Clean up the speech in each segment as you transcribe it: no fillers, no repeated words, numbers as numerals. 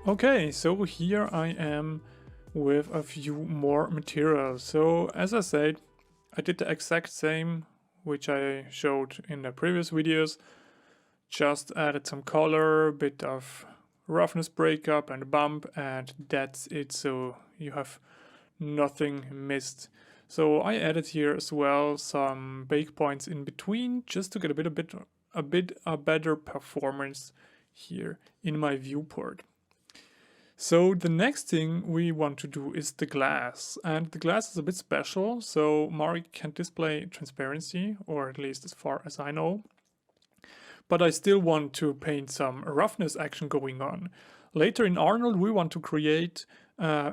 Okay, so here I am with a few more materials. So as I said, I did the exact same which I showed in the previous videos. Just added some color, a bit of roughness breakup and bump, and that's it. So you have nothing missed. So I added here as well some bake points in between, just to get a better performance here in my viewport. So the next thing we want to do is the glass, and the glass is a bit special. So Mari can display transparency, or at least as far as I know. But I still want to paint some roughness action going on. Later in Arnold we want to create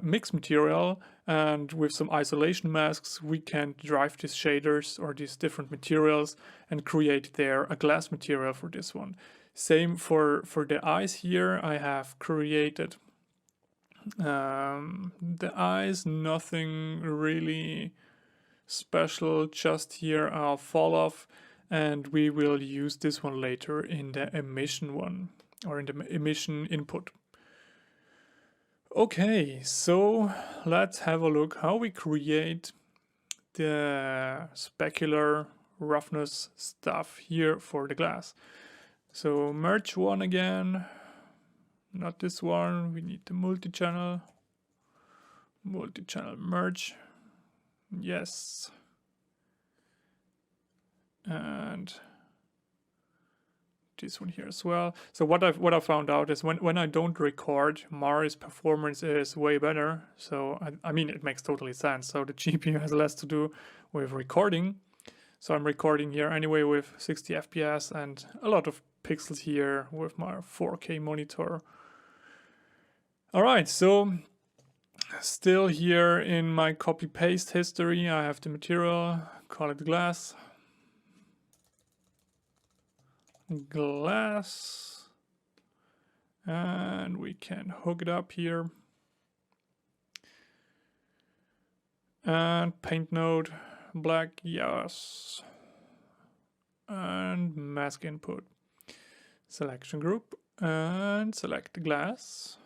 mixed material, and with some isolation masks we can drive these shaders or these different materials and create there a glass material for this one. Same for the eyes here. I have created the eyes, nothing really special, just here I'll fall off, and we will use this one later in the emission one, or in the emission input. Okay, so let's have a look how we create the specular roughness stuff here for the glass. So merge one again, not this one, we need the multi-channel merge, yes. And this one here as well. So what I found out is when I don't record, Mari's performance is way better. So I mean, it makes totally sense. So the GPU has less to do with recording. So I'm recording here anyway with 60 FPS and a lot of pixels here with my 4K monitor. Alright, so still here in my copy-paste history, I have the material, call it glass, and we can hook it up here, and paint node, black, yes, and mask input, selection group, and select the glass.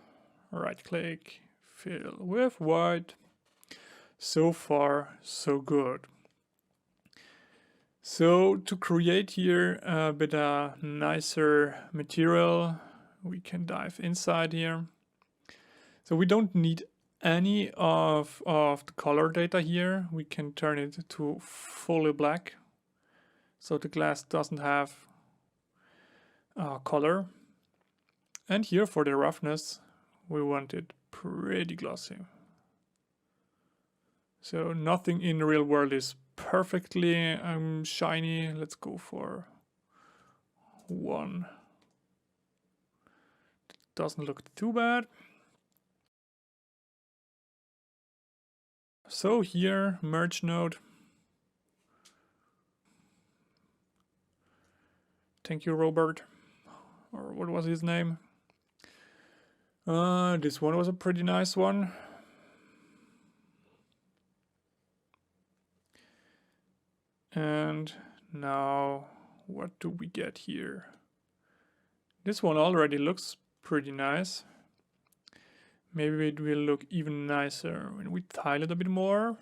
Right click, fill with white. So far, so good. So to create here a bit nicer material, we can dive inside here. So we don't need any of the color data here. We can turn it to fully black. So the glass doesn't have color. And here for the roughness, we want it pretty glossy. So nothing in the real world is perfectly shiny. Let's go for one. Doesn't look too bad. So here, merge node. Thank you, Robert. Or what was his name? This one was a pretty nice one. And now what do we get here? This one already looks pretty nice. Maybe it will look even nicer when we tile it a bit more.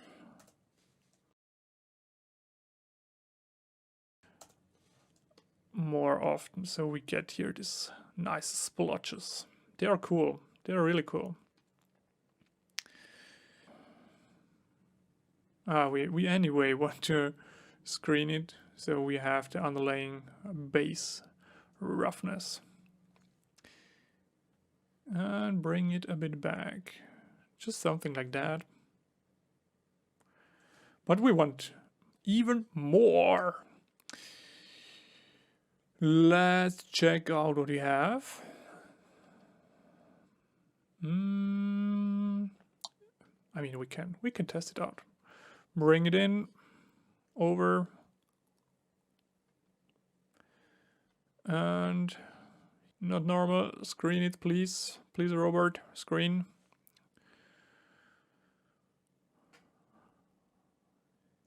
More often, so we get here these nice splotches. They are cool. They are really cool. We anyway want to screen it, so we have the underlying base roughness. And bring it a bit back. Just something like that. But we want even more. Let's check out what we have. I mean, we can test it out. Bring it in, over, and not normal. Screen it, please. Please, Robert, screen.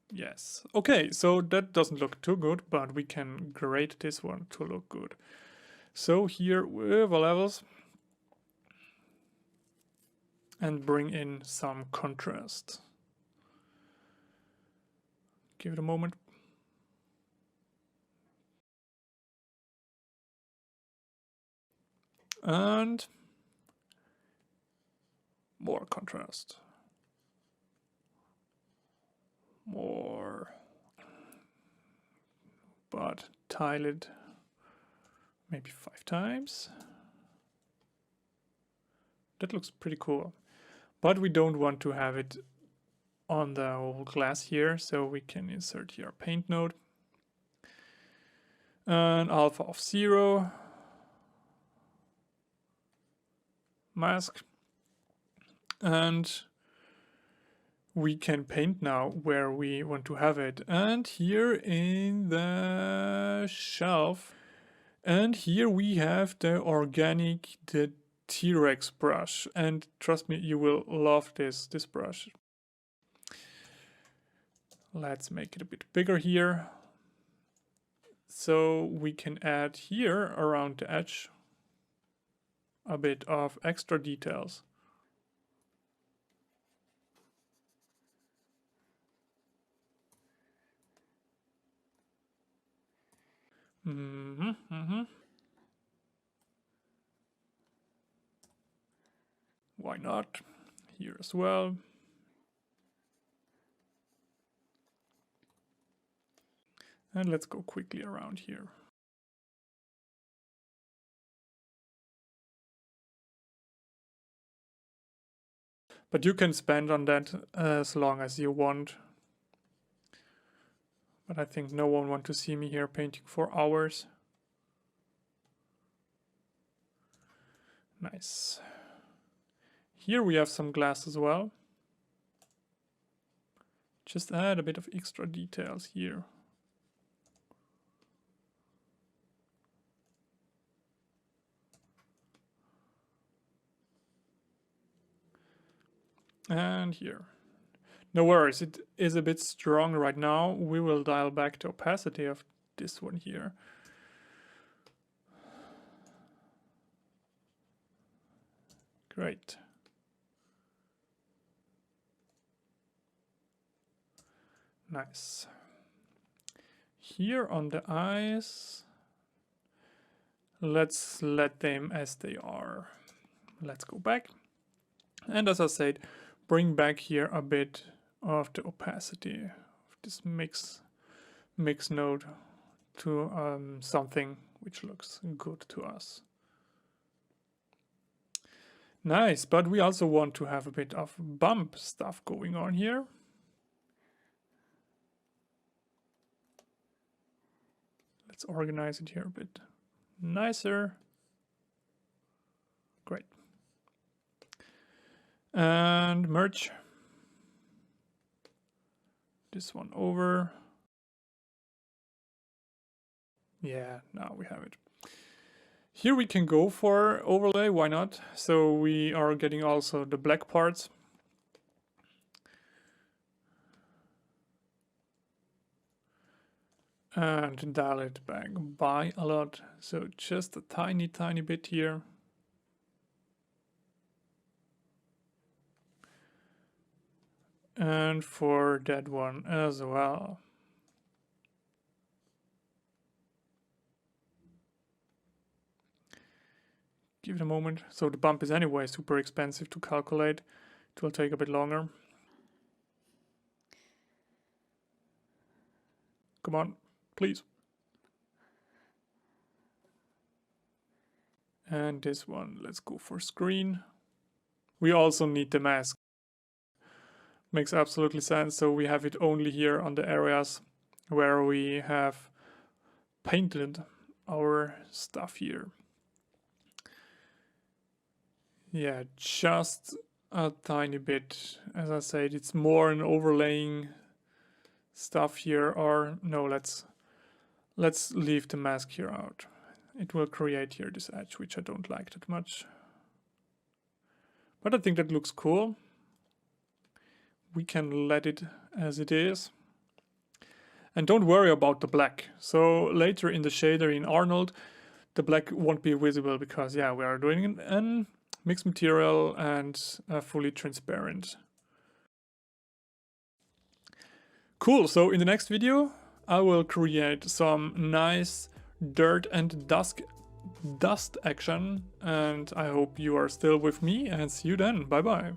Yes. Okay, so that doesn't look too good, but we can grade this one to look good. So here with the levels, and bring in some contrast. Give it a moment. And more contrast. More. But tile it maybe 5 times. That looks pretty cool. But we don't want to have it on the whole glass here, so we can insert here a paint node. And alpha of 0. Mask. And we can paint now where we want to have it. And here in the shelf. And here we have the organic, the T-Rex brush. And trust me, you will love this brush. Let's make it a bit bigger here. So we can add here around the edge a bit of extra details. Why not? Here as well. And let's go quickly around here. But you can spend on that as long as you want. But I think no one wants to see me here painting for hours. Nice. Here we have some glass as well. Just add a bit of extra details here. And here. No worries, it is a bit strong right now. We will dial back the opacity of this one here. Great. Nice. Here on the eyes, let's let them as they are. Let's go back. And as I said, bring back here a bit of the opacity of this mix node to something which looks good to us. Nice, but we also want to have a bit of bump stuff going on here. Let's organize it here a bit nicer. Great. And merge this one over. Yeah, now we have it. Here we can go for overlay, why not? So we are getting also the black parts. And dial it back by a lot. So just a tiny bit here. And for that one as well. Give it a moment. So the bump is anyway super expensive to calculate. It will take a bit longer. Come on, please. And this one, let's go for screen. We also need the mask. Makes absolutely sense. So we have it only here on the areas where we have painted our stuff here. Yeah, just a tiny bit. As I said, it's more an overlaying stuff here, or no, let's leave the mask here out. It will create here this edge, which I don't like that much. But I think that looks cool. We can let it as it is. And don't worry about the black. So later in the shader in Arnold, the black won't be visible because, yeah, we are doing an mixed material and fully transparent. Cool, so in the next video I will create some nice dirt and dust action, and I hope you are still with me, and see you then. Bye bye.